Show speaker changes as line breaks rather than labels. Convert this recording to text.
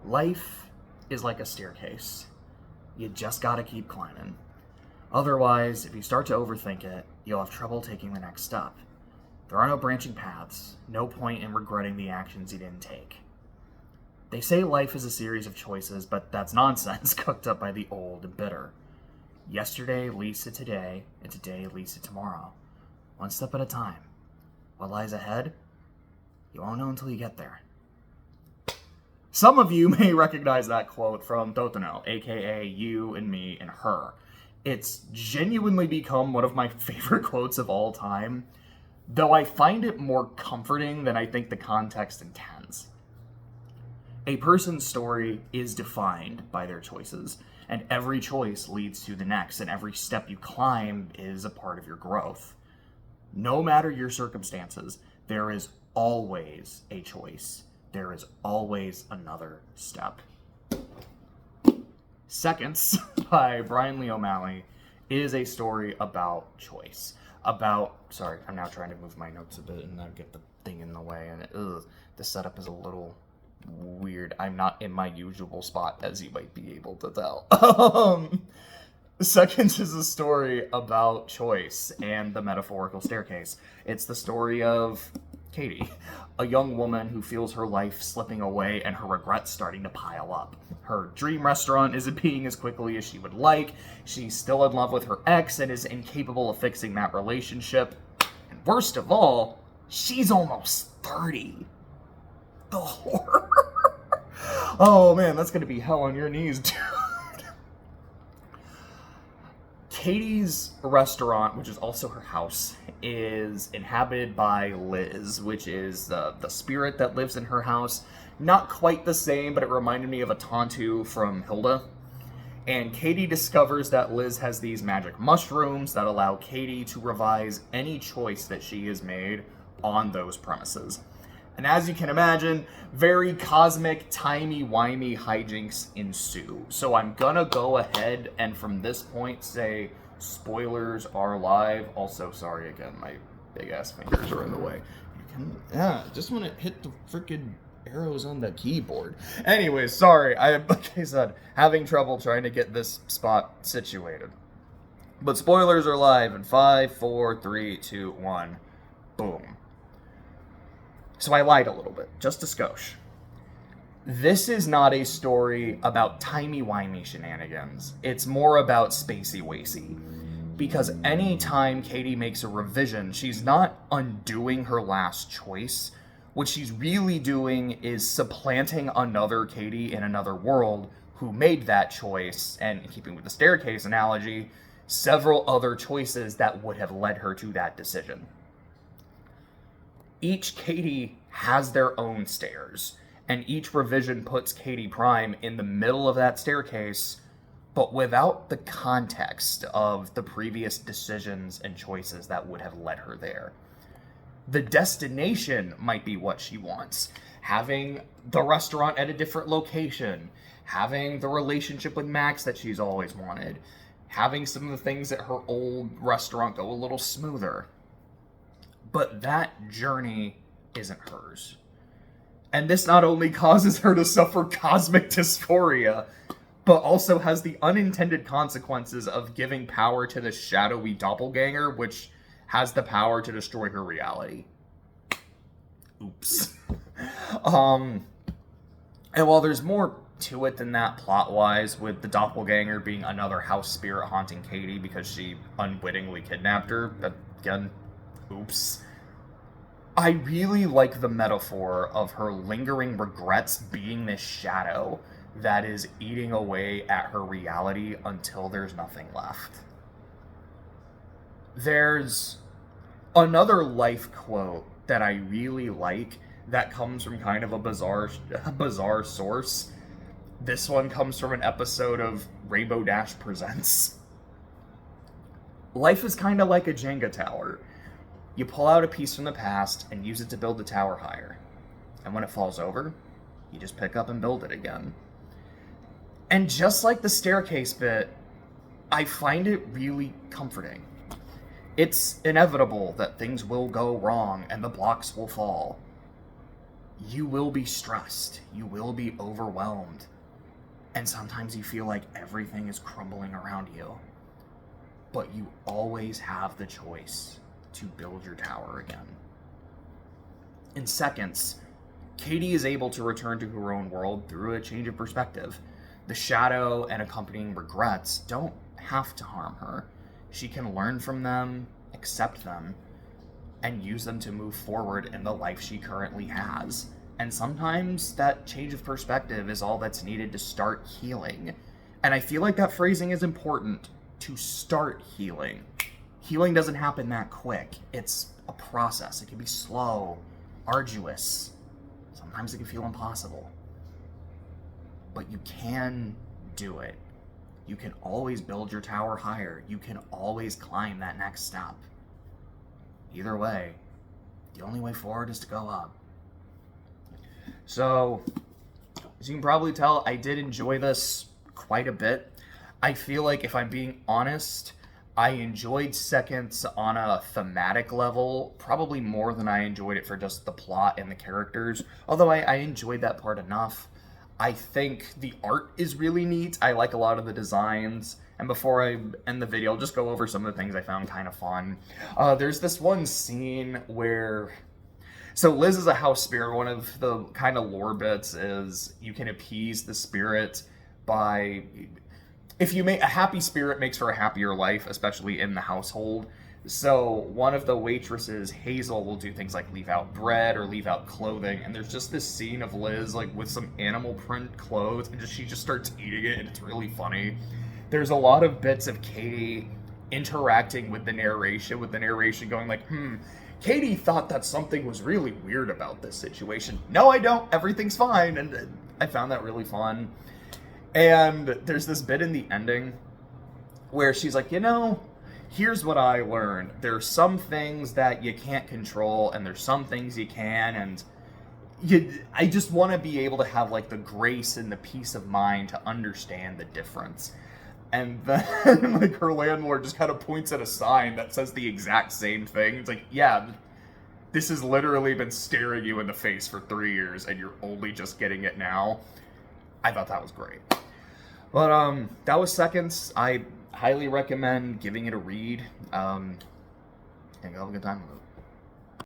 Life is like a staircase. You just gotta keep climbing. Otherwise, if you start to overthink it, you'll have trouble taking the next step. There are no branching paths, no point in regretting the actions you didn't take. They say life is a series of choices, but that's nonsense cooked up by the old and bitter. Yesterday leads to today, and today leads to tomorrow. One step at a time. What lies ahead? You won't know until you get there. Some of you may recognize that quote from Totono, aka You and Me and Her. It's genuinely become one of my favorite quotes of all time, though I find it more comforting than I think the context intends. A person's story is defined by their choices, and every choice leads to the next, and every step you climb is a part of your growth. No matter your circumstances, there is always a choice. There is always another step. Seconds by Brian Lee O'Malley is a story about choice. Sorry, I'm now trying to move my notes a bit and not get the thing in the way, and the setup is a little weird. I'm not in my usual spot, as you might be able to tell. Seconds is a story about choice and the metaphorical staircase. It's the story of Katie, a young woman who feels her life slipping away and her regrets starting to pile up. Her dream restaurant isn't being as quickly as she would like. She's still in love with her ex and is incapable of fixing that relationship. And worst of all, she's almost 30. The horror. Oh man, that's gonna be hell on your knees, dude. Katie's restaurant, which is also her house, is inhabited by Liz, which is the spirit that lives in her house. Not quite the same, but it reminded me of a Tontu from Hilda. And Katie discovers that Liz has these magic mushrooms that allow Katie to revise any choice that she has made on those premises. And as you can imagine, very cosmic, timey-wimey hijinks ensue. So I'm gonna go ahead and from this point say spoilers are live. Also, sorry again, my big-ass fingers are in the way. Just want to hit the freaking arrows on the keyboard. Anyways, sorry, like I said, having trouble trying to get this spot situated. But spoilers are live in 5, 4, 3, 2, 1. Boom. So I lied a little bit, just a skosh. This is not a story about timey-wimey shenanigans. It's more about spacey-wacy. Because anytime Katie makes a revision, she's not undoing her last choice. What she's really doing is supplanting another Katie in another world who made that choice, and in keeping with the staircase analogy, several other choices that would have led her to that decision. Each Katie has their own stairs, and each revision puts Katie Prime in the middle of that staircase, but without the context of the previous decisions and choices that would have led her there. The destination might be what she wants. Having the restaurant at a different location, having the relationship with Max that she's always wanted, having some of the things at her old restaurant go a little smoother. But that journey isn't hers. And this not only causes her to suffer cosmic dysphoria, but also has the unintended consequences of giving power to the shadowy doppelganger, which has the power to destroy her reality. Oops. And while there's more to it than that plot-wise, with the doppelganger being another house spirit haunting Katie because she unwittingly kidnapped her, but again, oops. I really like the metaphor of her lingering regrets being this shadow that is eating away at her reality until there's nothing left. There's another life quote that I really like that comes from kind of a bizarre source. This one comes from an episode of Rainbow Dash Presents. Life is kind of like a Jenga tower. You pull out a piece from the past and use it to build the tower higher. And when it falls over, you just pick up and build it again. And just like the staircase bit, I find it really comforting. It's inevitable that things will go wrong and the blocks will fall. you will be stressed, you will be overwhelmed, and sometimes you feel like everything is crumbling around you. But you always have the choice to build your tower again. In seconds, Katie is able to return to her own world through a change of perspective. The shadow and accompanying regrets don't have to harm her. She can learn from them, accept them, and use them to move forward in the life she currently has. And sometimes that change of perspective is all that's needed to start healing. And I feel like that phrasing is important, to start healing. Healing doesn't happen that quick. It's a process. It can be slow, arduous. Sometimes it can feel impossible. But you can do it. You can always build your tower higher. You can always climb that next step. Either way, the only way forward is to go up. So, as you can probably tell, I did enjoy this quite a bit. I feel like, if I'm being honest, I enjoyed Seconds on a thematic level probably more than I enjoyed it for just the plot and the characters, although I enjoyed that part enough. I think the art is really neat. I like a lot of the designs. And before I end the video, I'll just go over some of the things I found kind of fun. There's this one scene where... So Liz is a house spirit. One of the kind of lore bits is you can appease the spirit by... If you make a happy spirit makes for a happier life, especially in the household. So one of the waitresses, Hazel, will do things like leave out bread or leave out clothing. And there's just this scene of Liz like with some animal print clothes, and she just starts eating it, and it's really funny. There's a lot of bits of Katie interacting with the narration going like, Katie thought that something was really weird about this situation. No, I don't. Everything's fine. And I found that really fun. And there's this bit in the ending where she's like, here's what I learned. There's some things that you can't control, and there's some things you can, and I just want to be able to have like the grace and the peace of mind to understand the difference. And then like her landlord just kind of points at a sign that says the exact same thing. It's like, yeah, this has literally been staring you in the face for 3 years, and you're only just getting it now. I thought that was great. But that was Seconds. I highly recommend giving it a read. And you'll have a good time with it.